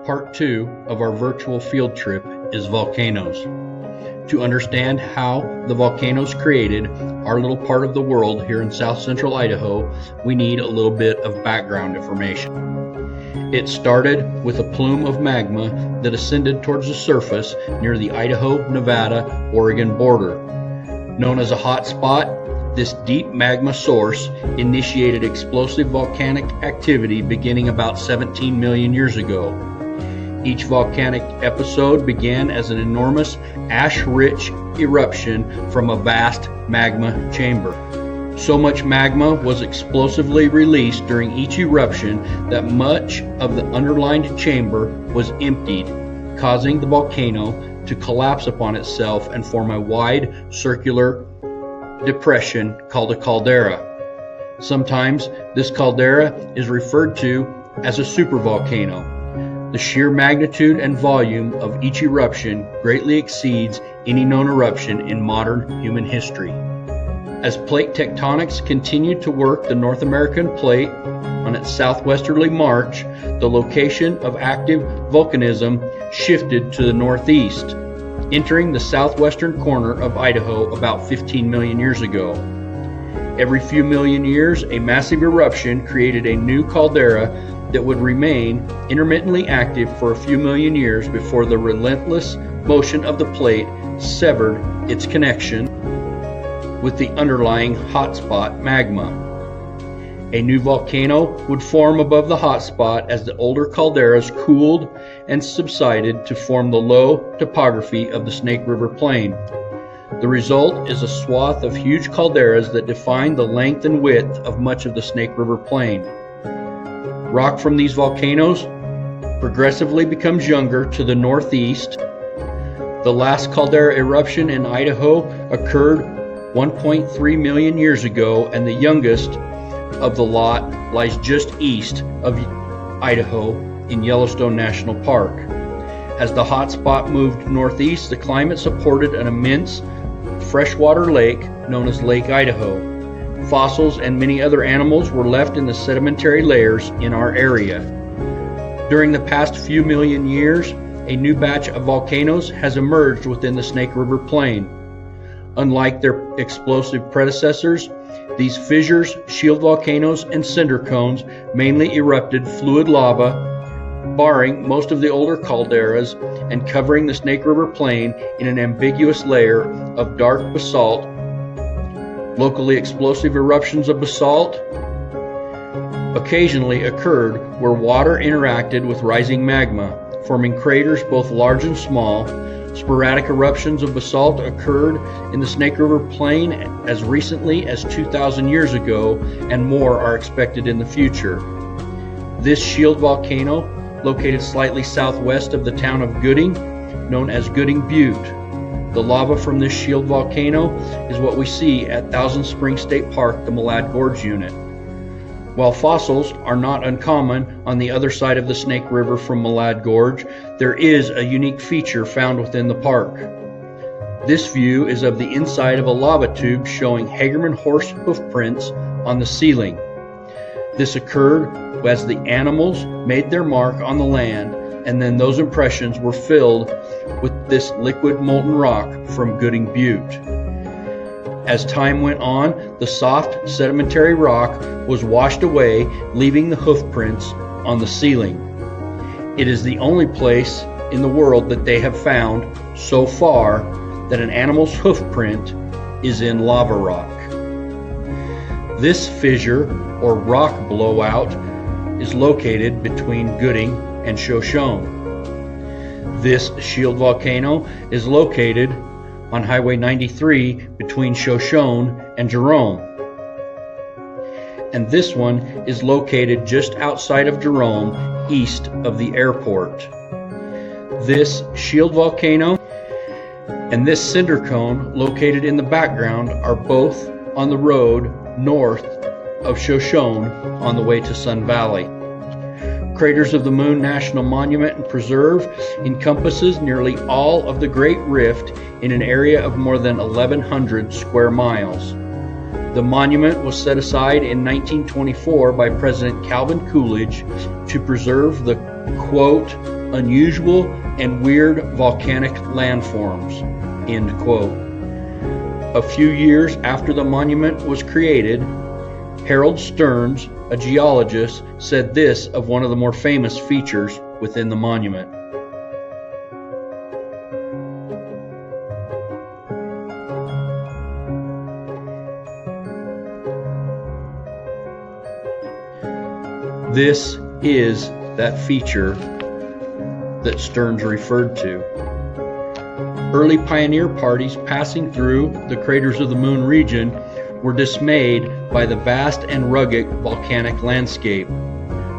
part 2 of our virtual field trip is volcanoes. To understand how the volcanoes created our little part of the world here in south central Idaho, we need a little bit of background information. It started with a plume of magma that ascended towards the surface near the Idaho-Nevada-Oregon border. Known as a hot spot, this deep magma source initiated explosive volcanic activity beginning about 17 million years ago. Each volcanic episode began as an enormous ash-rich eruption from a vast magma chamber. So much magma was explosively released during each eruption that much of the underlined chamber was emptied, causing the volcano to collapse upon itself and form a wide circular depression called a caldera. Sometimes this caldera is referred to as a supervolcano. The sheer magnitude and volume of each eruption greatly exceeds any known eruption in modern human history. As plate tectonics continued to work the North American plate on its southwesterly march, the location of active volcanism shifted to the northeast, entering the southwestern corner of Idaho about 15 million years ago. Every few million years, a massive eruption created a new caldera that would remain intermittently active for a few million years before the relentless motion of the plate severed its connection with the underlying hotspot magma. A new volcano would form above the hotspot as the older calderas cooled and subsided to form the low topography of the Snake River Plain. The result is a swath of huge calderas that define the length and width of much of the Snake River Plain. Rock from these volcanoes progressively becomes younger to the northeast. The last caldera eruption in Idaho occurred 1.3 million years ago, and the youngest of the lot lies just east of Idaho in Yellowstone National Park. As the hotspot moved northeast, the climate supported an immense freshwater lake known as Lake Idaho. Fossils and many other animals were left in the sedimentary layers in our area. During the past few million years, a new batch of volcanoes has emerged within the Snake River Plain. Unlike their explosive predecessors, these fissures, shield volcanoes, and cinder cones mainly erupted fluid lava, barring most of the older calderas and covering the Snake River Plain in an ambiguous layer of dark basalt. Locally explosive eruptions of basalt occasionally occurred where water interacted with rising magma, forming craters both large and small. Sporadic eruptions of basalt occurred in the Snake River Plain as recently as 2,000 years ago, and more are expected in the future. This shield volcano, located slightly southwest of the town of Gooding, known as Gooding Butte. The lava from this shield volcano is what we see at Thousand Springs State Park, the Malad Gorge unit. While fossils are not uncommon on the other side of the Snake River from Malad Gorge, there is a unique feature found within the park. This view is of the inside of a lava tube showing Hagerman horse hoof prints on the ceiling. This occurred as the animals made their mark on the land, and then those impressions were filled with this liquid molten rock from Gooding Butte. As time went on, the soft sedimentary rock was washed away, leaving the hoof prints on the ceiling. It is the only place in the world that they have found so far that an animal's hoof print is in lava rock. This fissure or rock blowout is located between Gooding and Shoshone. This shield volcano is located on Highway 93 between Shoshone and Jerome. And this one is located just outside of Jerome, east of the airport. This shield volcano and this cinder cone located in the background are both on the road north of Shoshone on the way to Sun Valley. Craters of the Moon National Monument and Preserve encompasses nearly all of the Great Rift in an area of more than 1,100 square miles. The monument was set aside in 1924 by President Calvin Coolidge to preserve the, quote, unusual and weird volcanic landforms, end quote. A few years after the monument was created, Harold Stearns, a geologist, said this of one of the more famous features within the monument. This is that feature that Stearns referred to. Early pioneer parties passing through the Craters of the Moon region were dismayed by the vast and rugged volcanic landscape.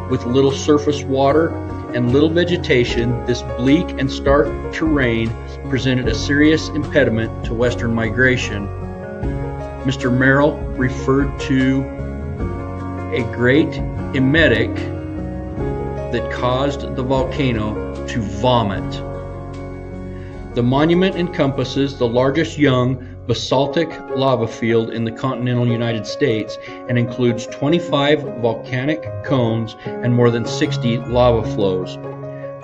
With little surface water and little vegetation, this bleak and stark terrain presented a serious impediment to western migration. Mr. Merrill referred to a great emetic that caused the volcano to vomit. The monument encompasses the largest young basaltic lava field in the continental United States and includes 25 volcanic cones and more than 60 lava flows.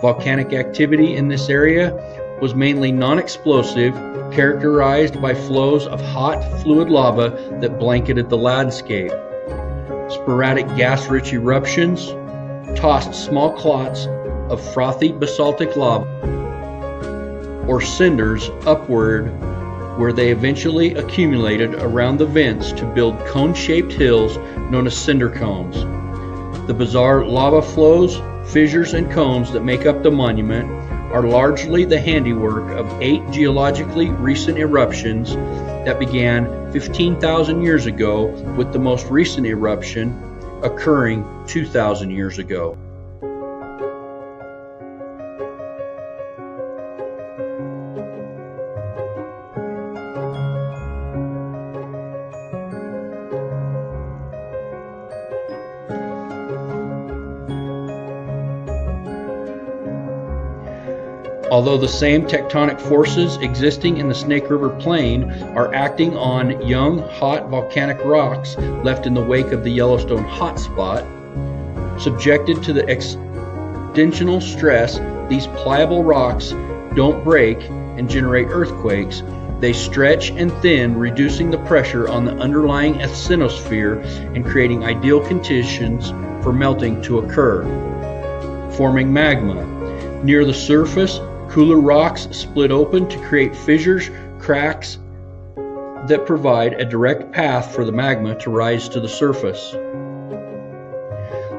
Volcanic activity in this area was mainly non-explosive, characterized by flows of hot fluid lava that blanketed the landscape. Sporadic gas-rich eruptions tossed small clots of frothy basaltic lava or cinders upward, where they eventually accumulated around the vents to build cone-shaped hills known as cinder cones. The bizarre lava flows, fissures, and cones that make up the monument are largely the handiwork of 8 geologically recent eruptions that began 15,000 years ago, with the most recent eruption occurring 2,000 years ago. Although the same tectonic forces existing in the Snake River Plain are acting on young, hot volcanic rocks left in the wake of the Yellowstone hotspot, subjected to the extensional stress, these pliable rocks don't break and generate earthquakes. They stretch and thin, reducing the pressure on the underlying asthenosphere and creating ideal conditions for melting to occur, forming magma. Near the surface, cooler rocks split open to create fissures, cracks that provide a direct path for the magma to rise to the surface.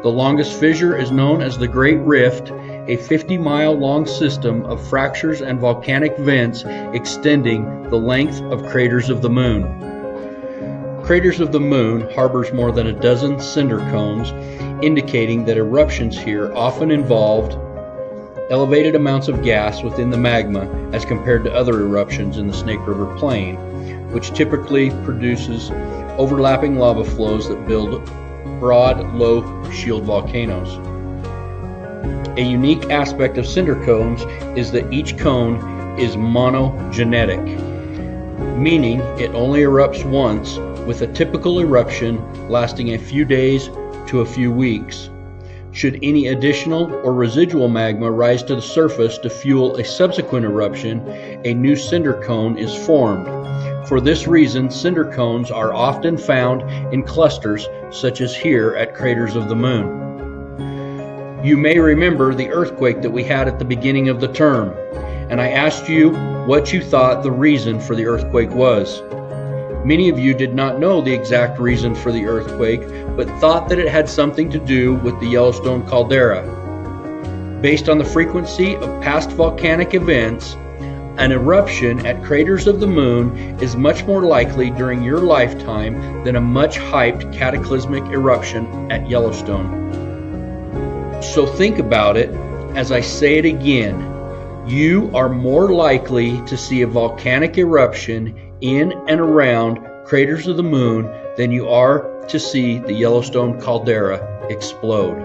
The longest fissure is known as the Great Rift, a 50-mile-long system of fractures and volcanic vents extending the length of Craters of the Moon. Craters of the Moon harbors more than a dozen cinder cones, indicating that eruptions here often involved elevated amounts of gas within the magma as compared to other eruptions in the Snake River Plain, which typically produces overlapping lava flows that build broad, low-shield volcanoes. A unique aspect of cinder cones is that each cone is monogenetic, meaning it only erupts once, with a typical eruption lasting a few days to a few weeks. Should any additional or residual magma rise to the surface to fuel a subsequent eruption, a new cinder cone is formed. For this reason, cinder cones are often found in clusters, such as here at Craters of the Moon. You may remember the earthquake that we had at the beginning of the term, and I asked you what you thought the reason for the earthquake was. Many of you did not know the exact reason for the earthquake, but thought that it had something to do with the Yellowstone caldera. Based on the frequency of past volcanic events, an eruption at Craters of the Moon is much more likely during your lifetime than a much hyped cataclysmic eruption at Yellowstone. So think about it as I say it again. You are more likely to see a volcanic eruption in and around Craters of the Moon than you are to see the Yellowstone caldera explode.